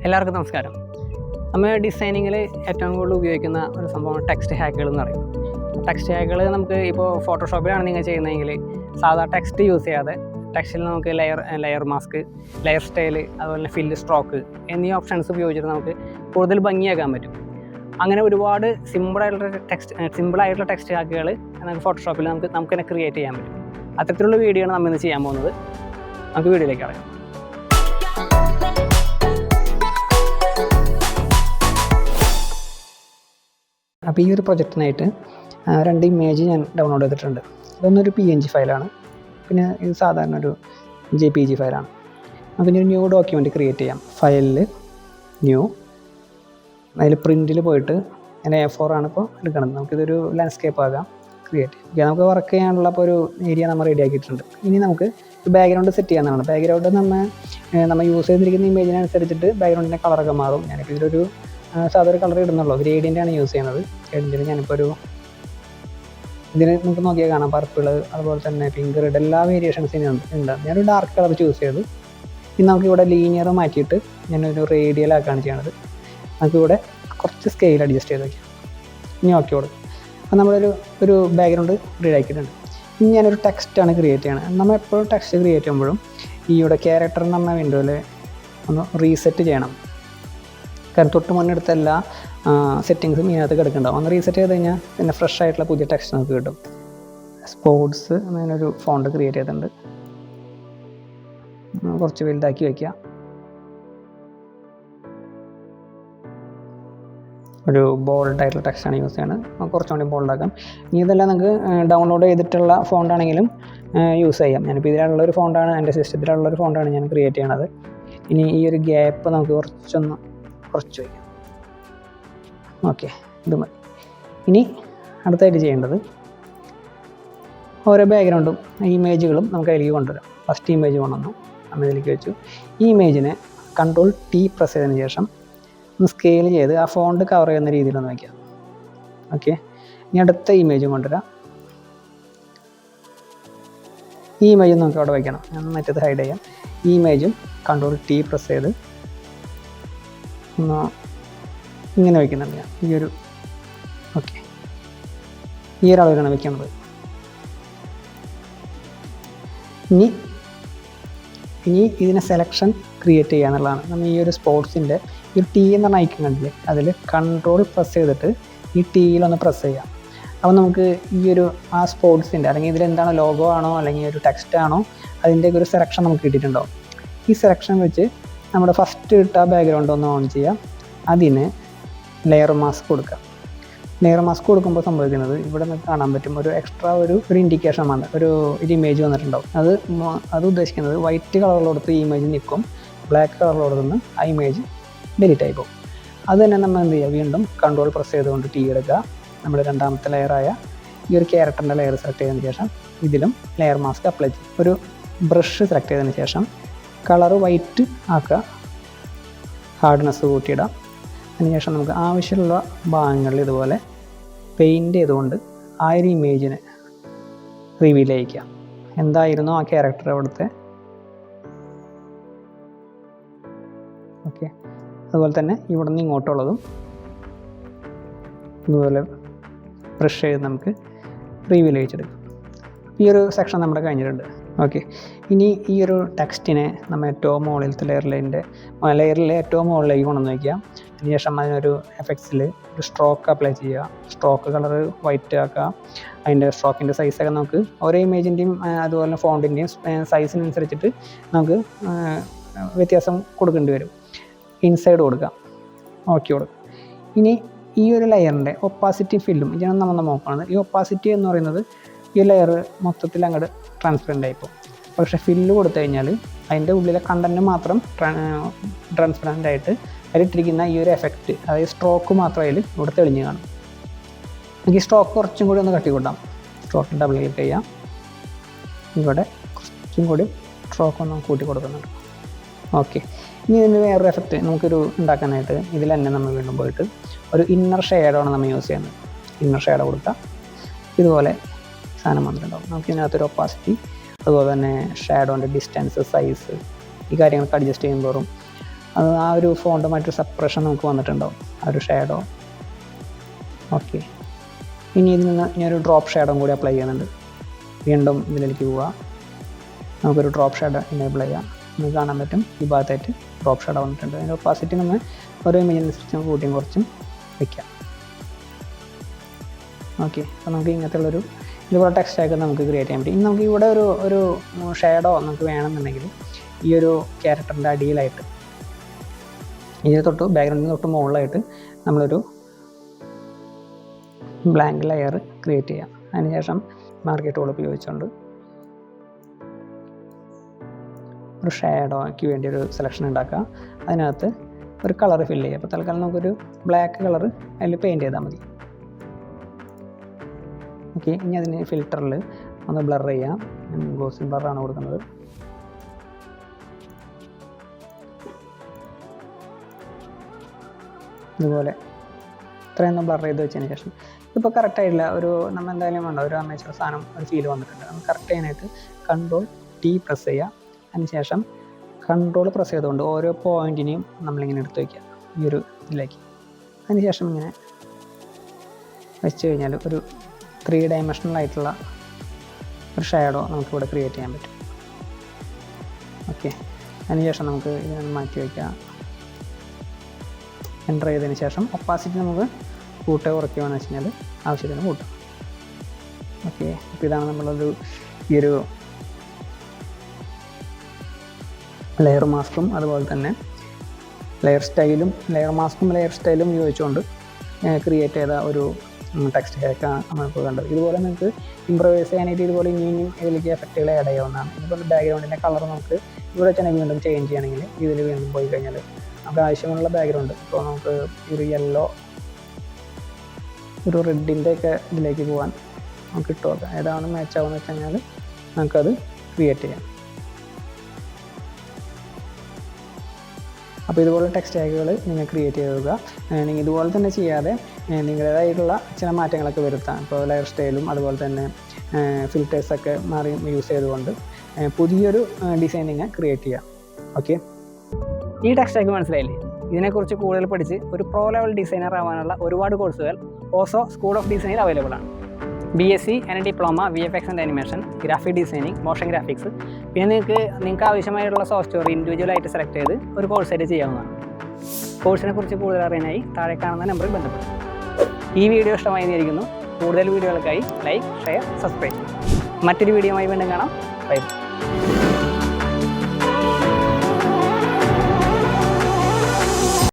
എല്ലാവർക്കും നമസ്കാരം. നമ്മൾ ഡിസൈനിങ്ങിൽ ഏറ്റവും കൂടുതൽ ഉപയോഗിക്കുന്ന ഒരു സംഭവമാണ് ടെക്സ്റ്റ് ഹാക്കുകൾ എന്ന് പറയും. ടെക്സ്റ്റ് ഹാക്കുകൾ നമുക്ക് ഇപ്പോൾ ഫോട്ടോഷോപ്പിലാണ് നിങ്ങൾ ചെയ്യുന്നതെങ്കിൽ സാധാ ടെക്സ്റ്റ് യൂസ് ചെയ്യാതെ ടെക്സ്റ്റിൽ നമുക്ക് ലെയർ മാസ്ക്, ലെയർ സ്റ്റൈല്, അതുപോലെ തന്നെ ഫില്ല്, സ്ട്രോക്ക് എന്നീ ഓപ്ഷൻസ് ഉപയോഗിച്ചിട്ട് നമുക്ക് കൂടുതൽ ഭംഗിയാക്കാൻ പറ്റും. അങ്ങനെ ഒരുപാട് സിമ്പിളായിട്ടുള്ള ടെക്സ്റ്റ് ഹാക്കുകൾ നമുക്ക് ഫോട്ടോഷോപ്പിൽ നമുക്ക് തന്നെ ക്രിയേറ്റ് ചെയ്യാൻ പറ്റും. അത്തരത്തിലുള്ള വീഡിയോ ആണ് നമ്മൾ ഇന്ന് ചെയ്യാൻ പോകുന്നത്. നമുക്ക് വീഡിയോയിലേക്ക് അറിയാം. അപ്പോൾ ഈ ഒരു പ്രൊജക്റ്റിനായിട്ട് 2 ഇമേജ് ഞാൻ ഡൗൺലോഡ് ചെയ്തിട്ടുണ്ട്. ഇതൊന്നൊരു PNG ഫയലാണ്, പിന്നെ ഇത് സാധാരണ ഒരു JPG ഫയലാണ്. പിന്നെ ഒരു ന്യൂ ഡോക്യുമെൻറ്റ് ക്രിയേറ്റ് ചെയ്യാം. ഫയലിൽ ന്യൂ, അതിൽ പ്രിൻറ്റിൽ പോയിട്ട് ഞാൻ A4 ആണ് ഇപ്പോൾ എടുക്കുന്നത്. നമുക്കിതൊരു ലാൻഡ്സ്കേപ്പ് ആകാം, ക്രിയേറ്റ് ചെയ്യാം. നമുക്ക് വർക്ക് ചെയ്യാനുള്ള ഇപ്പോൾ ഒരു ഏരിയ നമ്മൾ റെഡി ആക്കിയിട്ടുണ്ട്. ഇനി നമുക്ക് ബാക്ക്ഗ്രൗണ്ട് സെറ്റ് ചെയ്യാവുന്നതാണ്. ബാക്ക്ഗ്രൗണ്ട് നമ്മൾ യൂസ് ചെയ്തിരിക്കുന്ന ഇമേജിനനുസരിച്ചിട്ട് ബാക്ക്ഗ്രൗണ്ടിൻ്റെ കളറൊക്കെ മാറും. ഞാനിപ്പോൾ ഇതിലൊരു സാധാരണ കളർ ഇടുന്നുള്ളൂ. ഗ്രേഡിയൻ്റാണ് യൂസ് ചെയ്യുന്നത്. ഗ്രേഡിയൻ്റിൽ ഞാനിപ്പോൾ ഇതിന് നമുക്ക് നോക്കിയാൽ കാണാം, പർപ്പിൾ, അതുപോലെ തന്നെ പിങ്ക്, റെഡ്, എല്ലാ വേരിയേഷൻസിനും ഉണ്ട്. ഞാനൊരു ഡാർക്ക് കളർ ചൂസ് ചെയ്തു. ഇനി നമുക്കിവിടെ ലീനിയർ മാറ്റിയിട്ട് ഞാനൊരു റേഡിയലാക്കാണ് ചെയ്യണത്. നമുക്കിവിടെ കുറച്ച് സ്കെയിൽ അഡ്ജസ്റ്റ് ചെയ്ത് വയ്ക്കാം. ഇനി ഓക്കെ കൊടുക്കും. അപ്പോൾ നമ്മളൊരു ബാക്ക്ഗ്രൗണ്ട് റെഡി ആക്കിയിട്ടുണ്ട്. ഇനി ഞാനൊരു ടെക്സ്റ്റാണ് ക്രിയേറ്റ് ചെയ്യണത്. നമ്മൾ എപ്പോഴും ടെക്സ്റ്റ് ക്രിയേറ്റ് ചെയ്യുമ്പോഴും ഇവിടെ ക്യാരക്ടർ എന്ന് പറഞ്ഞ വിൻഡോയിൽ ഒന്ന് റീസെറ്റ് ചെയ്യണം. കാരണം തൊട്ട് മുന്നെടുത്ത എല്ലാ സെറ്റിങ്സും ഇതിനകത്ത് കിടക്കുന്നുണ്ടാവും. ഒന്ന് റീസെറ്റ് ചെയ്ത് കഴിഞ്ഞാൽ പിന്നെ ഫ്രഷ് ആയിട്ടുള്ള പുതിയ ടെക്സ്റ്റ് നമുക്ക് കിട്ടും. സ്പോർട്സ് എന്നൊരു ഫോണ്ട് ക്രിയേറ്റ് ചെയ്തിട്ടുണ്ട്. കുറച്ച് വലുതാക്കി വയ്ക്കുക. ഒരു ബോൾഡായിട്ടുള്ള ടെക്സ്റ്റാണ് യൂസ് ചെയ്യുന്നത്. കുറച്ചുകൂടി ബോൾഡാക്കാം. ഇനി ഇതെല്ലാം നമുക്ക് ഡൗൺലോഡ് ചെയ്തിട്ടുള്ള ഫോണ്ടാണെങ്കിലും യൂസ് ചെയ്യാം. ഞാനിപ്പോൾ ഇതിലുള്ളൊരു ഫോണ്ടാണ്, എൻ്റെ സിസ്റ്റത്തിലുള്ളൊരു ഫോണ്ടാണ് ഞാൻ ക്രിയേറ്റ് ചെയ്യണത്. ഇനി ഈ ഒരു ഗ്യാപ്പ് നമുക്ക് കുറച്ച് വയ്ക്കാം. ഓക്കെ, ഇത് മതി. ഇനി അടുത്തായിട്ട് ചെയ്യേണ്ടത് ഓരോ ബാക്ക്ഗ്രൗണ്ടും ഇമേജുകളും നമുക്ക് അതിലേക്ക് കൊണ്ടുവരാം. ഫസ്റ്റ് ഇമേജ് കൊണ്ടുവന്നു, നമ്മൾ ഇതിലേക്ക് വെച്ചു. ഈ ഇമേജിനെ Ctrl+T പ്രസ് ചെയ്തതിന് ശേഷം ഒന്ന് സ്കെയിൽ ചെയ്ത് ആ ഫോണ്ട് കവർ ചെയ്യുന്ന രീതിയിലൊന്ന് വയ്ക്കാം. ഓക്കെ, ഇനി അടുത്ത ഇമേജും കൊണ്ടുവരാം. ഈ ഇമേജും നമുക്ക് അവിടെ വയ്ക്കണം. ഞാൻ മറ്റേത് ഹൈഡ് ചെയ്യാം. ഈ ഇമേജും Ctrl+T പ്രസ് ചെയ്ത് ഇങ്ങനെ വയ്ക്കുന്നുണ്ട് ഞാൻ. ഓക്കെ, ഈ ഒരളവിലാണ് വയ്ക്കുന്നത്. ഇനി ഇതിനെ സെലക്ഷൻ ക്രിയേറ്റ് ചെയ്യുക എന്നുള്ളതാണ്. നമ്മൾ ഈ ഒരു സ്പോർട്സിൻ്റെ ഈ T എന്ന് പറഞ്ഞ ഐക്കൺ കണ്ടില്ലേ, അതിൽ കൺട്രോൾ പ്രസ് ചെയ്തിട്ട് ഈ Tയിലൊന്ന് പ്രസ് ചെയ്യാം. അപ്പോൾ നമുക്ക് ആ സ്പോർട്സിൻ്റെ അല്ലെങ്കിൽ ഇതിലെന്താണോ ലോഗോ ആണോ അല്ലെങ്കിൽ ഒരു ടെക്സ്റ്റ് ആണോ അതിൻ്റെയൊക്കെ ഒരു സെലക്ഷൻ നമുക്ക് കിട്ടിയിട്ടുണ്ടാവും. ഈ സെലക്ഷൻ വെച്ച് നമ്മുടെ ഫസ്റ്റ് ഇട്ട ബാക്ക്ഗ്രൗണ്ട് ഒന്ന് ഓൺ ചെയ്യാം. അതിന് ലെയർ മാസ്ക് കൊടുക്കാം. ലെയർ മാസ്ക് കൊടുക്കുമ്പോൾ സംഭവിക്കുന്നത് ഇവിടെ നമുക്ക് കാണാൻ പറ്റും, ഒരു എക്സ്ട്രാ ഒരു ഇൻഡിക്കേഷൻ വന്ന് ഒരു ഇമേജ് വന്നിട്ടുണ്ടാവും. അത് ഉദ്ദേശിക്കുന്നത് വൈറ്റ് കളറിലോടത്ത് ഈ ഇമേജ് നിൽക്കും, ബ്ലാക്ക് കളറിലോടത്ത് നിന്ന് ആ ഇമേജ് ഡിലീറ്റ് ആയി പോകും. അത് തന്നെ നമ്മൾ എന്ത് ചെയ്യുക, വീണ്ടും കൺട്രോൾ പ്രസ് ചെയ്തുകൊണ്ട് T എടുക്കുക. നമ്മുടെ രണ്ടാമത്തെ ലെയറായ ഈ ഒരു ക്യാരക്ടറിൻ്റെ ലെയർ സെലക്ട് ചെയ്തതിന് ശേഷം ഇതിലും ലെയർ മാസ്ക് അപ്ലൈ ചെയ്യും. ഒരു ബ്രഷ് സെലക്ട് ചെയ്തതിന് ശേഷം കളറ് വൈറ്റ് ആക്കുക, ഹാർഡ്നെസ് കൂട്ടിയിടാം. അതിനുശേഷം നമുക്ക് ആവശ്യമുള്ള ഭാഗങ്ങളിൽ ഇതുപോലെ പെയിൻറ് ചെയ്തുകൊണ്ട് ആ ഒരു ഇമേജിനെ റിവീൽ ചെയ്യിക്കാം. എന്തായിരുന്നു ആ ക്യാരക്ടർ അവിടുത്തെ. ഓക്കെ, അതുപോലെ തന്നെ ഇവിടെ നിന്ന് ഇങ്ങോട്ടുള്ളതും ഇതുപോലെ ബ്രഷ് ചെയ്ത് നമുക്ക് റിവീൽ ചെയ്യിച്ചെടുക്കാം. ഈ ഒരു സെക്ഷൻ നമ്മുടെ കഴിഞ്ഞിട്ടുണ്ട്. ഓക്കെ, ഇനി ഈ ഒരു ടെക്സ്റ്റിനെ നമ്മൾ ഏറ്റവും മുകളിലത്തെ ലെയറിലെ ഏറ്റവും മുകളിലേക്ക് കൊണ്ടുവന്ന് വയ്ക്കുക. അതിനുശേഷം അതിനൊരു എഫക്ട്സിൽ ഒരു സ്ട്രോക്ക് അപ്ലൈ ചെയ്യുക. സ്ട്രോക്ക് കളർ വൈറ്റ് ആക്കുക. അതിൻ്റെ സ്ട്രോക്കിൻ്റെ സൈസൊക്കെ നമുക്ക് ഓരോ ഇമേജിൻ്റെയും അതുപോലെ ഫോണ്ടിൻ്റെയും സൈസിനനുസരിച്ചിട്ട് നമുക്ക് വ്യത്യാസം കൊടുക്കേണ്ടി വരും. ഇൻസൈഡ് കൊടുക്കാം, ഓക്കെ കൊടുക്കാം. ഇനി ഈ ഒരു ലെയറിൻ്റെ ഒപ്പാസിറ്റി ഫില്ലും ഇതിനാണ് നമ്മൾ നോക്കുന്നത്. ഈ ഒപ്പാസിറ്റി എന്ന് പറയുന്നത് ഈ ലെയർ മൊത്തത്തിൽ അങ്ങോട്ട് ട്രാൻസ്പെറൻ്റ് ആയിപ്പോൾ. പക്ഷേ ഫില്ല് കൊടുത്തു കഴിഞ്ഞാൽ അതിൻ്റെ ഉള്ളിലെ കണ്ടൻറ്റ് മാത്രം ട്രാൻസ്പെറൻ്റ് ആയിട്ട് അതിലിട്ടിരിക്കുന്ന ഈ ഒരു എഫക്റ്റ്, അതായത് സ്ട്രോക്ക് മാത്രം അതിൽ ഇവിടെ തെളിഞ്ഞ് കാണും. എനിക്ക് സ്ട്രോക്ക് കുറച്ചും കൂടി ഒന്ന് കട്ടി കൂട്ടാം. സ്ട്രോക്ക് ഡബിൾ ക്ലിക്ക് ചെയ്യാം. ഇവിടെ കുറച്ചും കൂടി സ്ട്രോക്ക് ഒന്ന് കൂട്ടി കൊടുക്കുന്നുണ്ട്. ഓക്കെ, ഇനി ഇതിന് വേറൊരു എഫക്റ്റ് നമുക്കൊരു ഉണ്ടാക്കാനായിട്ട് ഇതിൽ തന്നെ നമ്മൾ വീണ്ടും പോയിട്ട് ഒരു ഇന്നർ ഷെയ്ഡാണ് നമ്മൾ യൂസ് ചെയ്യുന്നത്. ഇന്നർ ഷെയ്ഡ് കൊടുക്കുക. ഇതുപോലെ സാധനം വന്നിട്ടുണ്ടാവും. നമുക്ക് ഇതിനകത്തൊരു ഒപ്പാസിറ്റി, അതുപോലെ തന്നെ ഷാഡോൻ്റെ ഡിസ്റ്റൻസ്, സൈസ്, ഈ കാര്യങ്ങളൊക്കെ അഡ്ജസ്റ്റ് ചെയ്യുമ്പോഴും അത് ആ ഒരു ഫോണ്ടുമായിട്ടൊരു സെപ്പറേഷൻ നമുക്ക് വന്നിട്ടുണ്ടാവും, ആ ഒരു ഷാഡോ. ഓക്കെ, ഇനി ഇതിൽ നിന്ന് ഞാനൊരു ഡ്രോപ്പ് ഷാഡോം കൂടി അപ്ലൈ ചെയ്യുന്നുണ്ട്. വീണ്ടും ഇതിലേക്ക് പോവുക, നമുക്കൊരു ഡ്രോപ്പ് ഷാഡോ എനേബിൾ ചെയ്യാം. നമുക്ക് കാണാൻ പറ്റും ഈ ഭാഗത്തായിട്ട് ഡ്രോപ്പ് ഷാഡോ വന്നിട്ടുണ്ട്. അതിൻ്റെ ഒപ്പാസിറ്റി നമ്മൾ ഓരോ ഇമേജിനനുസരിച്ച് കൂട്ടിയും കുറച്ചും വയ്ക്കാം. ഓക്കെ, അപ്പോൾ നമുക്ക് ഇങ്ങനത്തുള്ളൊരു ഇതുപോലെ ടെക്സ്റ്റായിട്ട് നമുക്ക് ക്രിയേറ്റ് ചെയ്യാൻ പറ്റും. ഇനി നമുക്ക് ഇവിടെ ഒരു ഷാഡോ നമുക്ക് വേണമെന്നുണ്ടെങ്കിൽ ഈ ഒരു ക്യാരക്ടറിൻ്റെ അടിയിലായിട്ട് ഇതിന് തൊട്ട് ബാക്ക്ഗ്രൗണ്ടിന് തൊട്ട് മുകളിലായിട്ട് നമ്മളൊരു ബ്ലാങ്ക് ലെയർ ക്രിയേറ്റ് ചെയ്യാം. അതിനുശേഷം മാർക്കറ്റ് ടൂൾ ഉപയോഗിച്ചുകൊണ്ട് ഒരു ഷാഡോയ്ക്ക് വേണ്ടി ഒരു സെലക്ഷൻ ഉണ്ടാക്കുക. അതിനകത്ത് ഒരു കളർ ഫില്ല് ചെയ്യുക. അപ്പോൾ തൽക്കാലം നമുക്കൊരു ബ്ലാക്ക് കളർ അതിൽ പെയിൻറ്റ് ചെയ്താൽ മതി. ഓക്കെ, ഇനി അതിന് ഫിൽറ്ററിൽ ഒന്ന് ബ്ലർ ചെയ്യാം. ഗോസിൻ ബ്ലറാണ് കൊടുക്കുന്നത്. ഇതുപോലെ ഇത്രയൊന്നും ബ്ലർ ചെയ്ത് വെച്ചതിന് ശേഷം ഇപ്പോൾ കറക്റ്റായിട്ടില്ല, ഒരു നമ്മൾ എന്തായാലും വേണ്ട ഒരു അമേച്ചർ സാധനം ഒരു ഫീൽ വന്നിട്ടുണ്ട്. നമുക്ക് കറക്റ്റ് ചെയ്യാനായിട്ട് Ctrl+T പ്രസ് ചെയ്യുക. അതിനുശേഷം കൺട്രോൾ പ്രസ് ചെയ്തുകൊണ്ട് ഓരോ പോയിൻറ്റിനെയും നമ്മളിങ്ങനെ എടുത്ത് വയ്ക്കുക ഈ ഒരു ഇതിലേക്ക്. അതിനുശേഷം ഇങ്ങനെ വെച്ച് കഴിഞ്ഞാൽ ഒരു 3 ഡയമെൻഷണൽ ആയിട്ടുള്ള ഒരു ഷാഡോ നമുക്കിവിടെ ക്രിയേറ്റ് ചെയ്യാൻ പറ്റും. ഓക്കെ, അതിനുശേഷം നമുക്ക് ഇതിനൊന്ന് മാറ്റി വയ്ക്കാം. എൻ്റർ ചെയ്തതിന് ശേഷം ഒപ്പാസിറ്റി നമുക്ക് കൂട്ടുക കുറയ്ക്കുകയെന്ന് വെച്ച് കഴിഞ്ഞാൽ ആവശ്യത്തിന് കൂട്ടും. ഓക്കെ, അപ്പോൾ ഇതാണ് നമ്മളൊരു ഈ ഒരു ലെയർ മാസ്കും അതുപോലെ തന്നെ ലെയർ മാസ്കും ലെയർ സ്റ്റൈലും ഉപയോഗിച്ചുകൊണ്ട് ക്രിയേറ്റ് ചെയ്ത ഒരു ടെക്സ്റ്റ് ഹേക്കാണ് നമ്മളിപ്പോൾ കണ്ടത്. ഇതുപോലെ നിങ്ങൾക്ക് ഇംപ്രവൈസ് ചെയ്യാനായിട്ട് ഇതുപോലെ ഇനിയും ഇതിലേക്ക് എഫക്റ്റുകൾ ആഡ് ചെയ്യാവുന്നതാണ്. ഇതുപോലെ ബാക്ക്ഗ്രൗണ്ടിൻ്റെ കളർ നമുക്ക് ഇവിടെ തന്നെ വീണ്ടും ചേഞ്ച് ചെയ്യണമെങ്കിൽ ഇതിൽ വീണ്ടും പോയി കഴിഞ്ഞാൽ നമുക്ക് ആവശ്യമുള്ള ബാക്ക്ഗ്രൗണ്ട് ഇപ്പോൾ നമുക്ക് ഒരു യെല്ലോ ഒരു റെഡിൻ്റെ ഒക്കെ ഇതിലേക്ക് പോകാൻ നമുക്ക് ഇട്ടുനോക്കാം. ഏതാണ് മാച്ച് ആവുമെന്ന് വെച്ച് കഴിഞ്ഞാൽ നമുക്കത് ക്രിയേറ്റ് ചെയ്യാം. അപ്പോൾ ഇതുപോലെ ടെക്സ്റ്റ് ടാഗുകൾ നിങ്ങൾ ക്രിയേറ്റ് ചെയ്യുക. നിങ്ങൾ ഇതുപോലെ തന്നെ ചെയ്യാതെ നിങ്ങളുടേതായിട്ടുള്ള ചില മാറ്റങ്ങളൊക്കെ വരുത്താം. ഇപ്പോൾ ലെയർ സ്റ്റൈലും അതുപോലെ തന്നെ ഫിൽറ്റേഴ്സൊക്കെ മാറി യൂസ് ചെയ്തുകൊണ്ട് പുതിയൊരു ഡിസൈൻ നിങ്ങൾ ക്രിയേറ്റ് ചെയ്യാം. ഓക്കെ, ഈ ടെക്സ്റ്റ് ടാഗ് മനസ്സിലായില്ലേ? ഇതിനെക്കുറിച്ച് കൂടുതൽ പഠിച്ച് ഒരു പ്രോ ലെവൽ ഡിസൈനർ ആവാനുള്ള ഒരുപാട് കോഴ്സുകൾ ഓസോ സ്കൂൾ ഓഫ് ഡിസൈനിൽ അവൈലബിൾ ആണ്. BSc and diploma VFX and animation, graphic designing, motion graphics. പിന്നെ നിങ്ങൾക്ക് ആവശ്യമായിട്ടുള്ള സോഫ്റ്റ്വെയർ ഇൻഡിവിജ്വലായിട്ട് സെലക്ട് ചെയ്ത് ഒരു കോഴ്സായിട്ട് ചെയ്യാവുന്നതാണ്. കോഴ്സിനെ കുറിച്ച് കൂടുതൽ അറിയാനായി താഴെ കാണുന്ന നമ്പറിൽ ബന്ധപ്പെടും. ഈ വീഡിയോ ഇഷ്ടമായി എന്നിരിക്കുന്നു. കൂടുതൽ വീഡിയോകൾക്കായി ലൈക്ക്, ഷെയർ, സബ്സ്ക്രൈബ്. മറ്റൊരു വീഡിയോയുമായി വീണ്ടും കാണാം. ബൈ.